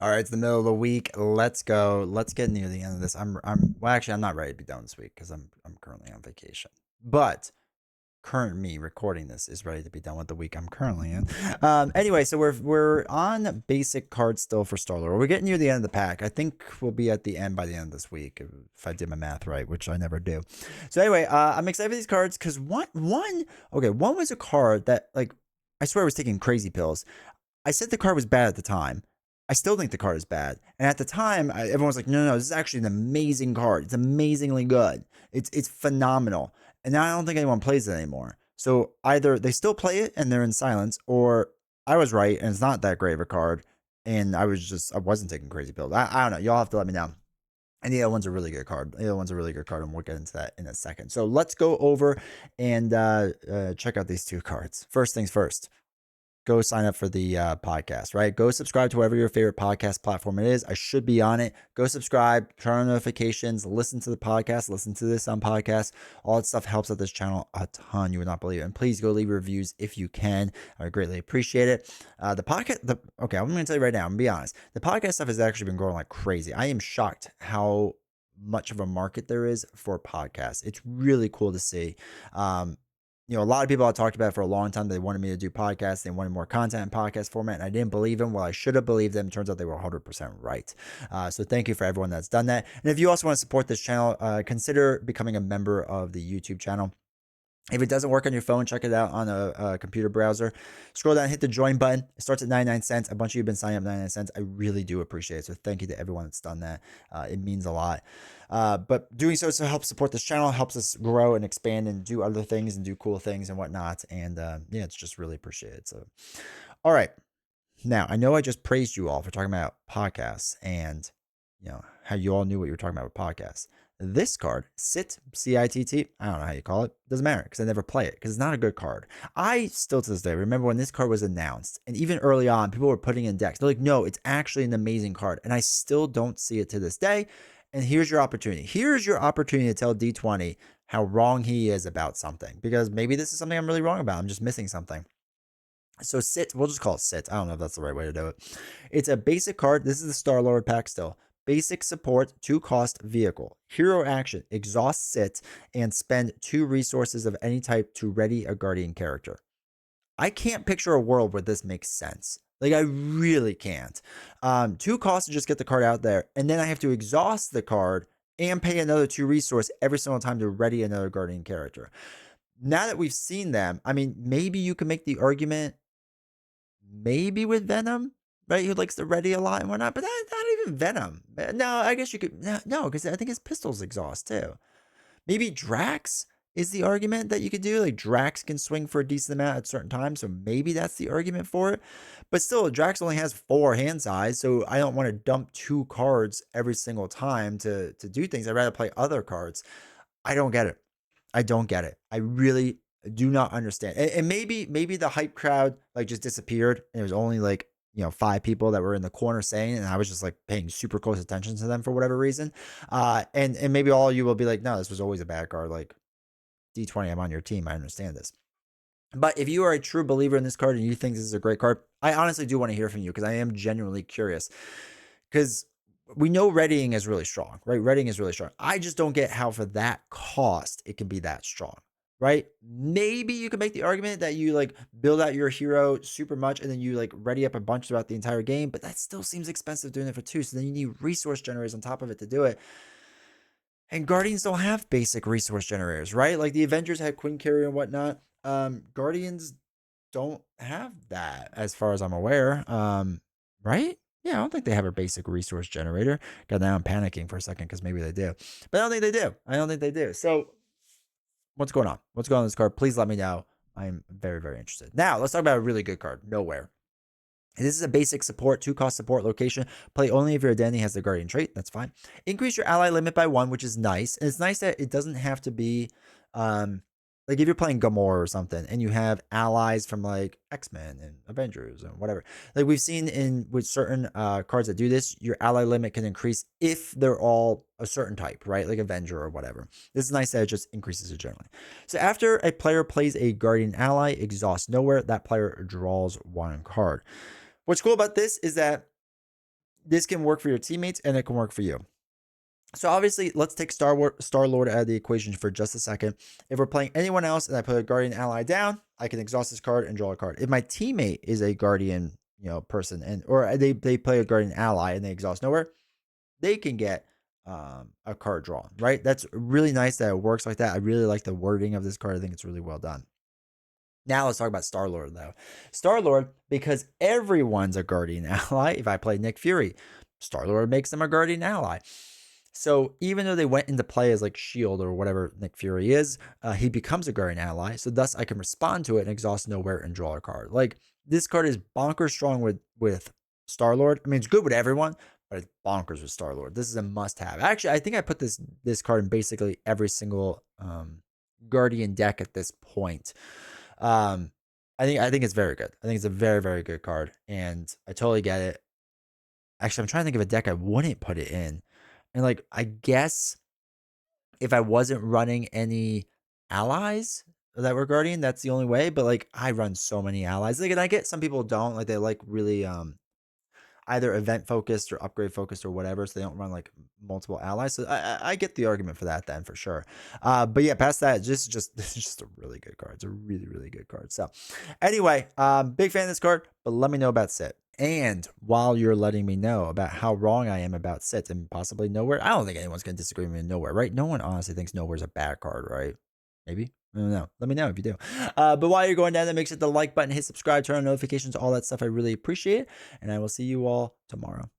All right, it's the middle of the week. Let's go. Let's get near the end of this. Well, actually, I'm not ready to be done this week because I'm currently on vacation. But current me recording this is ready to be done with the week I'm currently in. Anyway, so we're on basic cards still for Star-Lord. We're getting near the end of the pack. I think we'll be at the end by the end of this week if I did my math right, which I never do. So anyway, I'm excited for these cards because one was a card that like I swear I was taking crazy pills. I said the card was bad at the time. I still think the card is bad. And at the time, everyone was like, no, this is actually an amazing card. It's amazingly good. It's phenomenal. And now I don't think anyone plays it anymore. So either they still play it and they're in silence, or I was right and it's not that great of a card. And I wasn't taking crazy pills. I don't know. Y'all have to let me know. And the other one's a really good card. The other one's a really good card, and we'll get into that in a second. So let's go over and check out these two cards. First things first, go sign up for the podcast, right? Go subscribe to whatever your favorite podcast platform it is. I should be on it. Go subscribe, turn on notifications, listen to the podcast, listen to this on podcast. All that stuff helps out this channel a ton. You would not believe it. And please go leave reviews if you can. I would greatly appreciate it. The podcast, okay, I'm going to tell you right now, I'm going to be honest. The podcast stuff has actually been growing like crazy. I am shocked how much of a market there is for podcasts. It's really cool to see. A lot of people I talked about for a long time, they wanted me to do podcasts. They wanted more content in podcast format, and I didn't believe them. Well, I should have believed them. Turns out they were 100% right. So thank you for everyone that's done that. And if you also want to support this channel, consider becoming a member of the YouTube channel. If it doesn't work on your phone, check it out on a computer browser. Scroll down, hit the join button. It starts at 99 cents. A bunch of you have been signing up 99 cents. I really do appreciate it. So thank you to everyone that's done that. It means a lot. But doing so helps support this channel, helps us grow and expand and do other things and do cool things and whatnot. And it's just really appreciated. So, all right. Now, I know I just praised you all for talking about podcasts and how you all knew what you were talking about with podcasts. This card, Sit, C-I-T-T, I don't know how you call it. Doesn't matter because I never play it because it's not a good card. I still to this day remember when this card was announced, and even early on, people were putting in decks. They're like, no, it's actually an amazing card. And I still don't see it to this day. And here's your opportunity. Here's your opportunity to tell D20 how wrong he is about something, because maybe this is something I'm really wrong about. I'm just missing something. So Sit, we'll just call it Sit. I don't know if that's the right way to do it. It's a basic card. This is the Star-Lord pack still. Basic support, 2-cost vehicle. Hero action, exhaust Sit, and spend 2 resources of any type to ready a guardian character. I can't picture a world where this makes sense. Like, I really can't. 2 costs to just get the card out there, and then I have to exhaust the card and pay another 2 resource every single time to ready another guardian character. Now that we've seen them, I mean, maybe you can make the argument maybe with Venom, right? Who likes to ready a lot and whatnot, but not even Venom. No, I guess you could. No, because I think his pistols exhaust too. Maybe Drax is the argument that you could do. Like, Drax can swing for a decent amount at certain times, so maybe that's the argument for it. But still, Drax only has 4 hand size, so I don't want to dump 2 cards every single time to do things. I'd rather play other cards. I don't get it. I don't get it. I really do not understand. And maybe the hype crowd like just disappeared, and it was only like 5 people that were in the corner saying it, and I was just like paying super close attention to them for whatever reason. And maybe all of you will be like, no, this was always a bad card. Like, D20, I'm on your team. I understand this. But if you are a true believer in this card and you think this is a great card, I honestly do want to hear from you because I am genuinely curious. Because we know readying is really strong, right? Readying is really strong. I just don't get how for that cost it can be that strong, right? Maybe you can make the argument that you like build out your hero super much and then you like ready up a bunch throughout the entire game, but that still seems expensive doing it for 2. So then you need resource generators on top of it to do it. And Guardians don't have basic resource generators, right? Like the Avengers had Queen Carrier and whatnot. Guardians don't have that as far as I'm aware. Right? Yeah, I don't think they have a basic resource generator. God, now I'm panicking for a second because maybe they do. But I don't think they do. I don't think they do. So what's going on? What's going on with this card? Please let me know. I'm very, very interested. Now, let's talk about a really good card, Nowhere. This is a basic support, 2-cost support location. Play only if your identity has the Guardian trait. That's fine. Increase your ally limit by 1, which is nice. And it's nice that it doesn't have to be, like if you're playing Gamora or something and you have allies from like X-Men and Avengers and whatever. Like we've seen with certain cards that do this, your ally limit can increase if they're all a certain type, right? Like Avenger or whatever. This is nice that it just increases it generally. So after a player plays a Guardian ally, exhaust Nowhere, that player draws 1 card. What's cool about this is that this can work for your teammates and it can work for you. So obviously, let's take Star-Lord out of the equation for just a second. If we're playing anyone else and I put a Guardian ally down, I can exhaust this card and draw a card. If my teammate is a Guardian, person, and or they play a Guardian ally and they exhaust nowhere, they can get a card drawn. Right? That's really nice that it works like that. I really like the wording of this card. I think it's really well done. Now let's talk about Star-Lord though. Star-Lord, because everyone's a Guardian ally. If I play Nick Fury, Star-Lord makes them a Guardian ally. So even though they went into play as like Shield or whatever Nick Fury is, he becomes a Guardian ally. So thus I can respond to it and exhaust nowhere and draw a card. Like this card is bonkers strong with Star-Lord. I mean, it's good with everyone, but it's bonkers with Star-Lord. This is a must-have. Actually, I think I put this card in basically every single Guardian deck at this point. I think it's very good. I think it's a very, very good card, and I totally get it. Actually, I'm trying to think of a deck I wouldn't put it in. And like, I guess if I wasn't running any allies that were Guardian, that's the only way. But like, I run so many allies. Like, and I get some people don't like, they like really either event focused or upgrade focused or whatever, so they don't run like multiple allies. So I get the argument for that then for sure. But yeah, past that, just this is just a really good card. It's a really, really good card. So anyway, big fan of this card, but let me know about Sit. And while you're letting me know about how wrong I am about Sit and possibly Nowhere, I don't think anyone's gonna disagree with me in Nowhere, right? No one honestly thinks Nowhere's a bad card, right? Maybe. I don't know. Let me know if you do. But while you're going down there, make sure to the like button, hit subscribe, turn on notifications, all that stuff. I really appreciate it. And I will see you all tomorrow.